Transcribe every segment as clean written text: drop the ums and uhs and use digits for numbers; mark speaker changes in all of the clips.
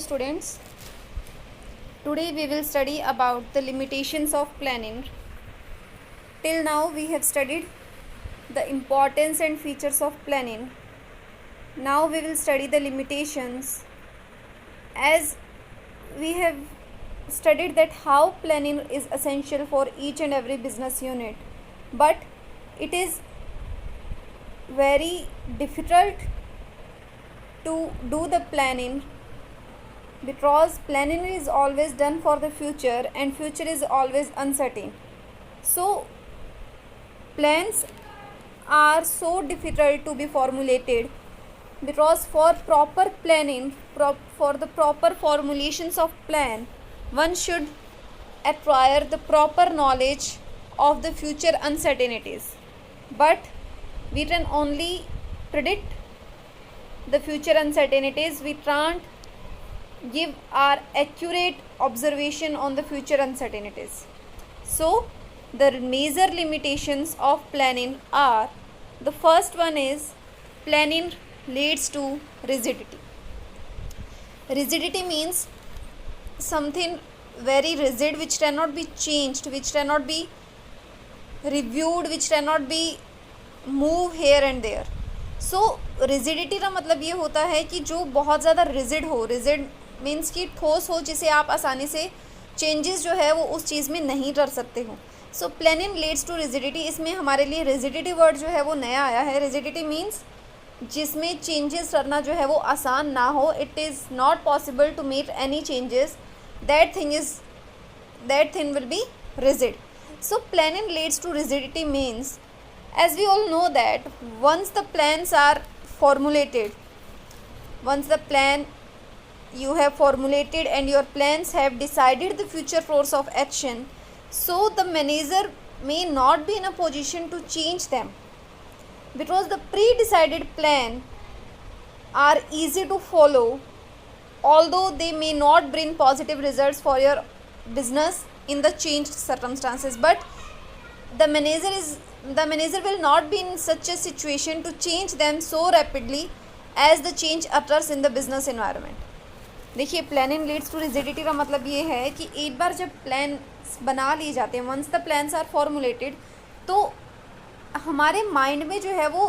Speaker 1: students. Today we will study about the limitations of planning. Till now we have studied the importance and features of planning. Now we will study the limitations, as we have studied that how planning is essential for each and every business unit, but it is very difficult to do the planning because planning is always done for the future and future is always uncertain. So plans are so difficult to be formulated because for proper planning, for the proper formulations of plan, one should acquire the proper knowledge of the future uncertainties. But we can only predict the future uncertainties. We can't give our accurate observation on the future uncertainties. So the major limitations of planning are, the first one is planning leads to rigidity. Rigidity means something very rigid which cannot be changed, which cannot be reviewed, which cannot be move here and there. So rigidity का मतलब ये होता है कि जो बहुत ज़्यादा rigid हो, rigid मीन्स कि ठोस हो, जिसे आप आसानी से चेंजेस जो है वो उस चीज़ में नहीं कर सकते हो. So planning leads to rigidity. इसमें हमारे लिए रिजिडिटी वर्ड जो है वो नया आया है. रिजिडिटी मीन्स जिसमें चेंजेस करना जो है वो आसान ना हो. It is not possible to make any changes. That thing will be rigid. So planning leads to rigidity means, as we all know that once the plans are formulated, once the plan you have formulated and your plans have decided the future course of action, so the manager may not be in a position to change them, because the pre-decided plan are easy to follow, although they may not bring positive results for your business in the changed circumstances. But the manager will not be in such a situation to change them so rapidly as the change occurs in the business environment. देखिए, planning leads to rigidity का मतलब ये है कि एक बार जब plan बना लिए जाते हैं, once the plans are formulated, तो हमारे माइंड में जो है वो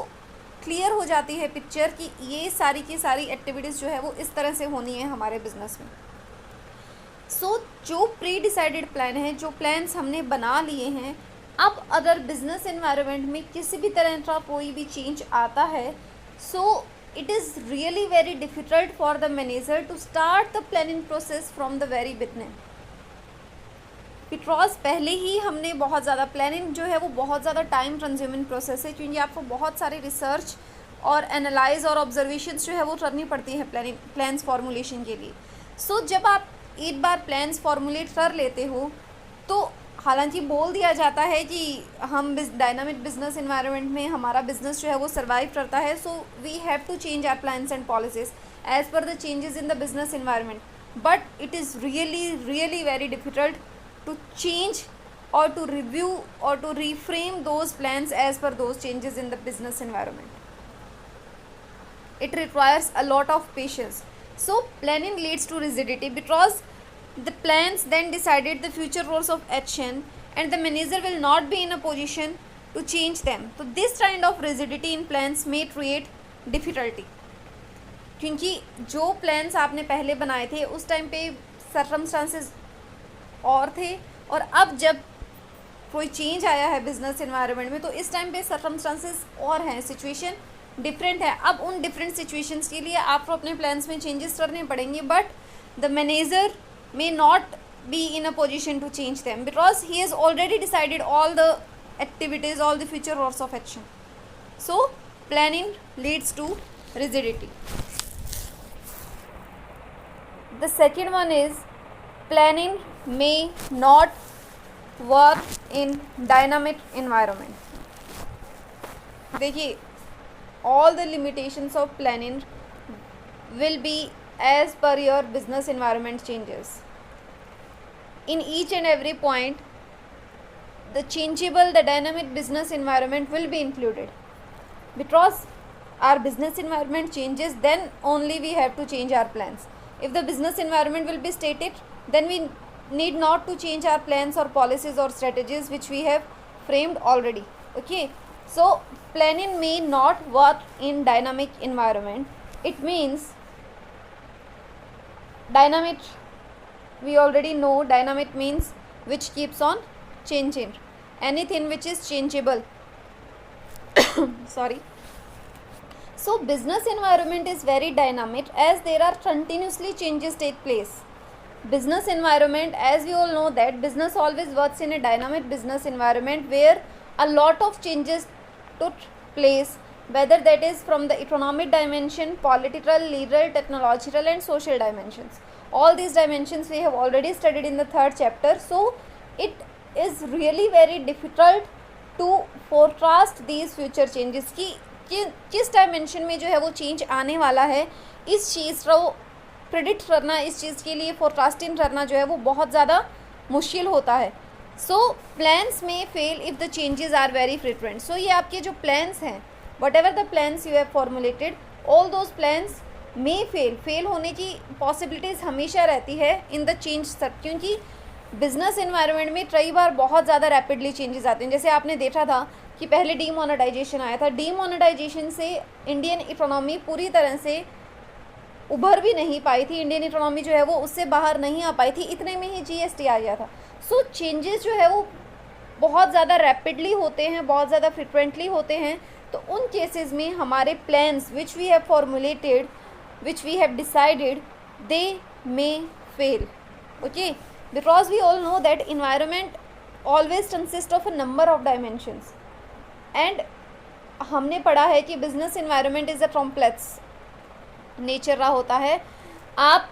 Speaker 1: क्लियर हो जाती है पिक्चर कि ये सारी की सारी एक्टिविटीज़ जो है वो इस तरह से होनी है हमारे बिजनेस में. सो जो प्री डिसाइडेड प्लान है, जो प्लान्स हमने बना लिए हैं, अब अगर बिजनेस एनवायरनमेंट में किसी भी तरह का कोई भी चेंज आता है, so it is really very difficult for the manager to start the planning process from the very beginning, because पहले ही हमने बहुत ज़्यादा प्लानिंग जो है वो बहुत ज़्यादा टाइम कंज्यूमिंग प्रोसेस है, क्योंकि आपको बहुत सारी रिसर्च और एनालाइज और ऑब्जर्वेशंस जो है वो करनी पड़ती है प्लान्स फॉर्मुलेशन के लिए. सो जब आप एक बार प्लान्स फॉर्मुलेट कर लेते हो, तो हालांकि बोल दिया जाता है कि हम डायनामिक बिजनेस एनवायरनमेंट में हमारा बिजनेस जो है वो सर्वाइव करता है. So we have to change our plans and policies as per the changes in the business environment, but it is really very difficult to change और टू रिव्यू और to reframe those plans as per those changes in the business environment. It requires a lot of patience. So planning leads to rigidity because the plans then decided the future course of action and the manager will not be in a position to change them. So this kind of rigidity in plans may create difficulty, क्योंकि जो plans आपने पहले बनाए थे उस time पे circumstances और थे, और अब जब कोई चेंज आया है बिजनेस एनवायरनमेंट में, तो इस टाइम पे सर्कमस्टांसेस और हैं, सिचुएशन डिफरेंट है. अब उन डिफरेंट सिचुएशंस के लिए आपको अपने प्लान्स में चेंजेस करने पड़ेंगे, but the manager may not be in a position to change them because he has already decided all the activities, all the future course of action. So planning leads to rigidity. The second one is planning may not work in dynamic environment. देखिए, all the limitations of planning will be as per your business environment changes. In each and every point, the changeable, the dynamic business environment will be included, because our business environment changes, then only we have to change our plans. If the business environment will be static, then we need not to change our plans or policies or strategies which we have framed already. Okay, so planning may not work in dynamic environment. It means dynamic, we already know dynamic means which keeps on changing, anything which is changeable. Sorry. So business environment is very dynamic as there are continuously changes take place. Business environment, as we all know that business always works in a dynamic business environment where a lot of changes took place, whether that is from the economic dimension, political, legal, technological and social dimensions. All these dimensions we have already studied in the 3rd chapter. So it is really very difficult to forecast these future changes कि किस dimension में जो है वो change आने वाला है, इस चीज़ को प्रिडिक्ट करना, इस चीज़ के लिए फोरकास्टिंग करना जो है वो बहुत ज़्यादा मुश्किल होता है. सो प्लान्स में fail if the changes are very frequent. So ये आपके जो प्लान्स हैं, whatever the plans you have formulated, all those plans में फेल होने की पॉसिबिलिटीज़ हमेशा रहती है इन द चेंज सर, क्योंकि बिजनेस एनवायरनमेंट में कई बार बहुत ज़्यादा रैपिडली चेंजेस आते हैं. जैसे आपने देखा था कि पहले डीमोनेटाइजेशन आया था. डीमोनेटाइजेशन से इंडियन इकोनॉमी पूरी तरह से उभर भी नहीं पाई थी. इंडियन इकोनॉमी जो है वो उससे बाहर नहीं आ पाई थी. इतने में ही जीएसटी आ गया था. सो चेंजेस जो है वो बहुत ज़्यादा रैपिडली होते हैं, बहुत ज़्यादा फ्रिक्वेंटली होते हैं. तो उन केसेस में हमारे plans which we have formulated, which we have decided, they may fail. Okay, because we all know that environment always consist of a number of dimensions. And हमने पढ़ा है कि business environment is a complex nature रहा होता है. आप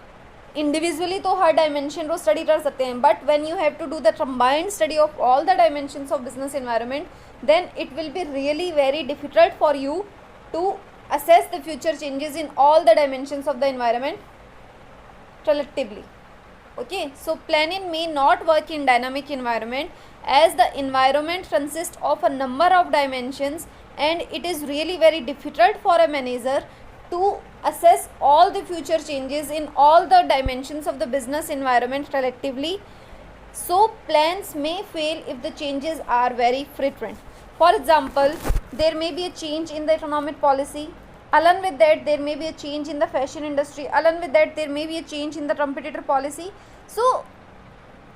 Speaker 1: individually तो हर dimension को स्टडी कर सकते हैं, but when you have to do the combined study of all the dimensions of business environment, then it will be really very difficult for you to assess the future changes in all the dimensions of the environment collectively. Okay, so planning may not work in dynamic environment as the environment consists of a number of dimensions and it is really very difficult for a manager to assess all the future changes in all the dimensions of the business environment collectively. So plans may fail if the changes are very frequent. For example, there may be a change in the economic policy. Along with that, there may be a change in the fashion industry. Along with that, there may be a change in the competitor policy. So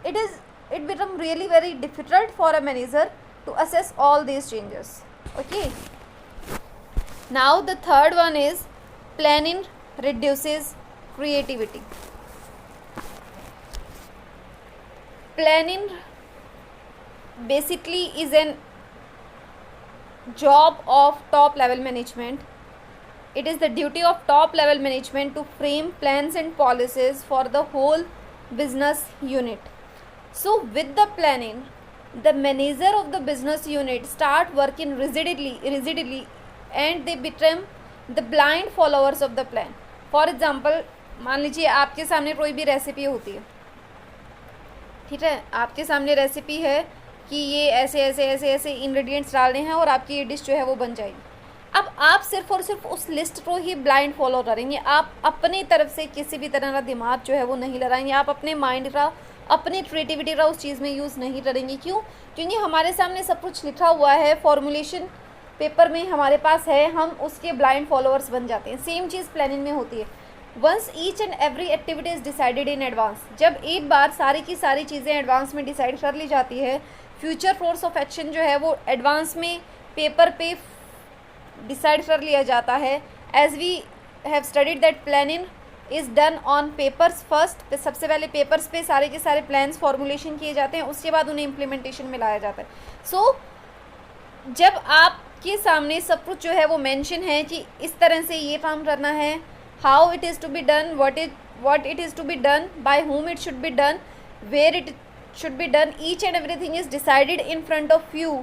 Speaker 1: it become really very difficult for a manager to assess all these changes. Okay. Now the third one is planning reduces creativity. Planning basically is an job of top level management. It is the duty of top level management to frame plans and policies for the whole business unit. So with the planning, the manager of the business unit start working rigidly and they become the blind followers of the plan. For example, मान लीजिए आपके सामने कोई भी recipe होती है, ठीक है, आपके सामने रेसिपी है कि ये ऐसे ऐसे ऐसे ऐसे इंग्रेडिएंट्स डालने हैं और आपकी ये डिश जो है वो बन जाएगी. अब आप सिर्फ और सिर्फ उस लिस्ट को ही ब्लाइंड फॉलो करेंगे. आप अपनी तरफ से किसी भी तरह का दिमाग जो है वो नहीं लगाएंगे. आप अपने माइंड का, अपनी क्रिएटिविटी का उस चीज़ में यूज़ नहीं करेंगे. क्यों? क्योंकि हमारे सामने सब कुछ लिखा हुआ है, फॉर्मुलेशन पेपर में हमारे पास है, हम उसके ब्लाइंड फॉलोअर्स बन जाते हैं. सेम चीज़ प्लानिंग में होती है. Once each and every activity is decided in advance, जब एक बार सारी की सारी चीज़ें एडवांस में डिसाइड कर ली जाती है, फ्यूचर कोर्स ऑफ एक्शन जो है वो एडवांस में पेपर पे डिसाइड कर लिया जाता है. As we have studied that planning is done on papers first. सबसे पहले पेपर्स पे सारे के सारे प्लान्स फॉर्मुलेशन किए जाते हैं, उसके बाद उन्हें इम्प्लीमेंटेशन में लाया जाता है. सो जब आपके सामने सब कुछ जो है वो मेंशन है कि इस तरह से ये काम करना है, how it is to be done, what it is to be done, by whom it should be done, where it should be done, each and everything is decided in front of you,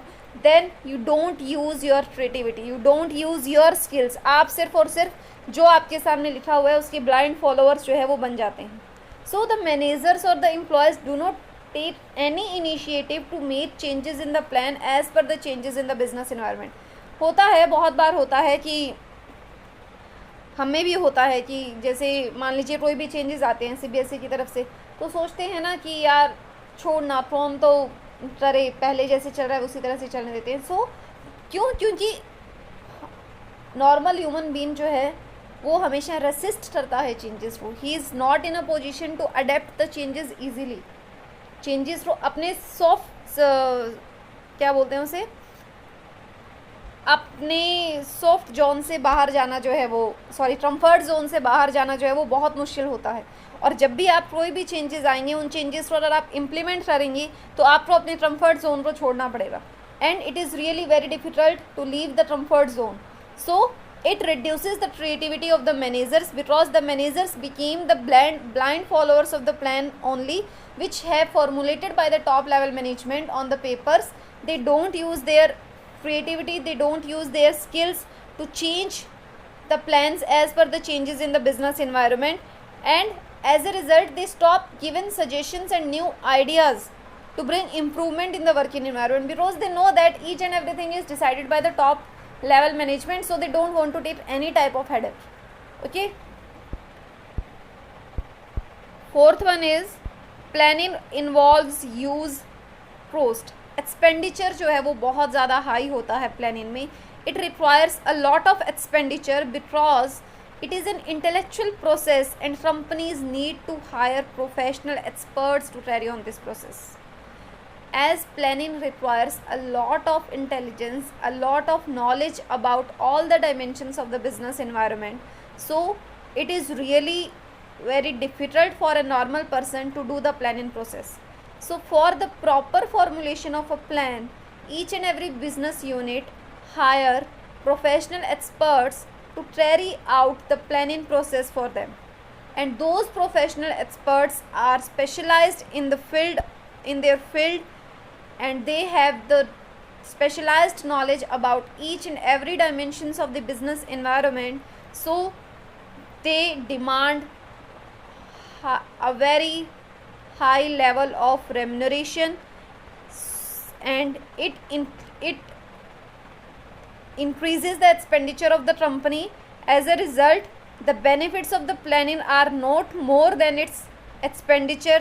Speaker 1: then you don't use your creativity, you don't use your skills. आप सिर्फ और सिर्फ जो आपके सामने लिखा हुआ है उसके ब्लाइंड फॉलोअर्स जो है वो बन जाते हैं. सो द मैनेजर्स और the employees do not take any initiative to make changes in the plan as per the changes in the business environment. होता है, बहुत बार होता है कि हमें भी होता है कि जैसे मान लीजिए कोई भी चेंजेस आते हैं सीबीएसई की तरफ से, तो सोचते हैं ना कि यार छोड़ना, फॉर्म तो करे पहले जैसे चल रहा है उसी तरह से चलने देते हैं। सो क्योंकि नॉर्मल ह्यूमन बीइंग जो है वो हमेशा रेसिस्ट करता है चेंजेस को। He is not in a position to adapt the changes easily. Changes को अपने सॉफ्ट क्या बोलते हैं उसे, अपने सॉफ्ट जोन से बाहर जाना जो है वो, सॉरी कंफर्ट जोन से बाहर जाना जो है वो बहुत मुश्किल होता है। और जब भी आप कोई भी चेंजेस आएंगे, उन चेंजेस को अगर आप इम्प्लीमेंट करेंगे तो आपको अपने कंफर्ट जोन को छोड़ना पड़ेगा। And it is really very difficult to leave the comfort zone. So it reduces the creativity of the managers, because the managers became the blind followers of the plan only, which have formulated by the top level management on the papers. They don't use their creativity, they don't use their skills to change the plans as per the changes in the business environment, and as a result they stop giving suggestions and new ideas to bring improvement in the working environment, because they know that each and everything is decided by the top level management, so they don't want to take any type of headache. Okay, fourth one is planning involves use cost. Expenditure जो है वो बहुत ज़्यादा high होता है planning में. It requires a lot of expenditure because it is an intellectual process and companies need to hire professional experts to carry on this process. As planning requires a lot of intelligence, a lot of knowledge about all the dimensions of the business environment, so it is really very difficult for a normal person to do the planning process. So for the proper formulation of a plan, each and every business unit hire professional experts to carry out the planning process for them, and those professional experts are specialized in the field, in their field, and they have the specialized knowledge about each and every dimensions of the business environment. So they demand a very high level of remuneration, and it increases the expenditure of the company. As a result, the benefits of the planning are not more than its expenditure,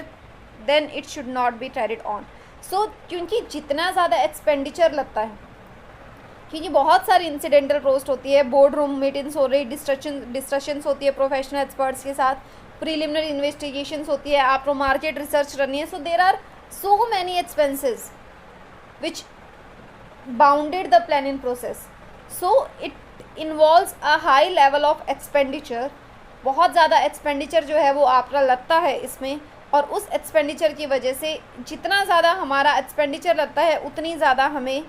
Speaker 1: then it should not be carried on. So क्योंकि जितना ज़्यादा expenditure लगता है, क्योंकि बहुत सारी incidental roast होती है, बोर्ड रूम मीटिंग्स हो रही, डिस्कशंस होती है प्रोफेशनल एक्सपर्ट्स के साथ, प्रीलिमिनरी इन्वेस्टिगेशंस होती है, आपको मार्केट रिसर्च करनी है. So there are so many expenses which bounded the planning process. So it involves a high level of expenditure. बहुत ज़्यादा एक्सपेंडिचर जो है वो आपका लगता है इसमें, और उस एक्सपेंडिचर की वजह से जितना ज़्यादा हमारा एक्सपेंडिचर लगता है उतनी ज़्यादा हमें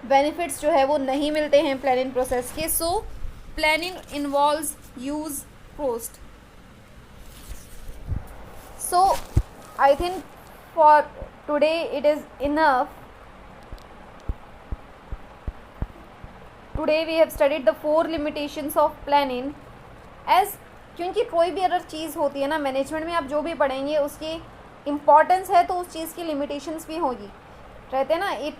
Speaker 1: बेनिफिट्स जो है वो नहीं मिलते हैं प्लानिंग प्रोसेस के. So planning involves use cost. So I think for today it is enough. Today we have studied the 4 limitations of planning. As क्योंकि कोई भी अगर चीज़ होती है ना मैनेजमेंट में, आप जो भी पढ़ेंगे उसकी इम्पॉर्टेंस है तो उस चीज़ की लिमिटेशंस भी होगी. कहते हैं ना एक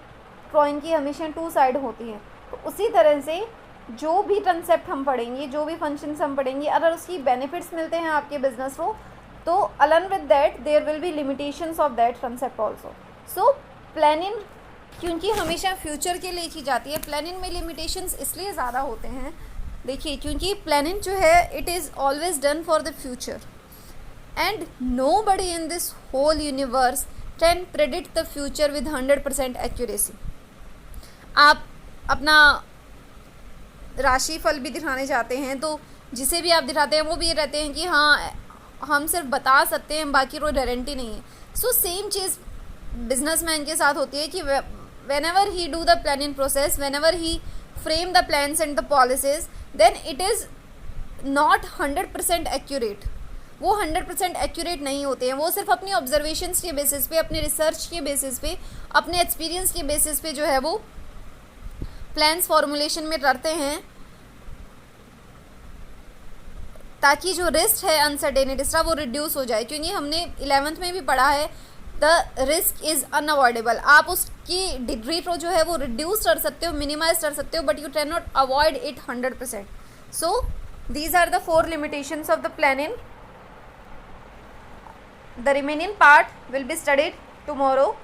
Speaker 1: कॉइन की हमेशा 2 साइड होती हैं, तो उसी तरह से जो भी कंसेप्ट हम पढ़ेंगे, जो भी फंक्शंस हम पढ़ेंगे, अगर उसकी बेनिफिट्स मिलते हैं आपके बिजनेस को, तो along with that there will be limitations of that concept also. So planning क्योंकि हमेशा फ्यूचर के लिए की जाती है, प्लानिंग में लिमिटेशंस इसलिए ज़्यादा होते हैं. देखिए क्योंकि प्लानिंग जो है it is always done for the future, and nobody in this whole universe can predict the future with 100% accuracy. आप अपना राशिफल भी दिखाने जाते हैं तो जिसे भी आप दिखाते हैं वो भी ये रहते हैं कि हाँ हम सिर्फ बता सकते हैं, बाकी कोई गारंटी नहीं है. सो सेम चीज़ बिजनेसमैन के साथ होती है कि whenever he do the planning process, whenever he frame the plans and the policies, then it is not 100% accurate. वो 100% accurate नहीं होते हैं. वो सिर्फ अपनी ऑब्जर्वेशंस के बेसिस पे, अपने रिसर्च के बेसिस पे, अपने एक्सपीरियंस के बेसिस पे जो है वो प्लान्स फॉर्मुलेशन में करते हैं, ताकि जो रिस्क है अनसर्टेनिटीज का वो रिड्यूस हो जाए. क्योंकि हमने 11th में भी पढ़ा है द रिस्क इज़ अनअवॉइडेबल. आप उसकी डिग्री को जो है वो रिड्यूस कर सकते हो, मिनिमाइज कर सकते हो, but you can not avoid it 100%. So These are the 4 limitations of the planning. The remaining part will be studied tomorrow.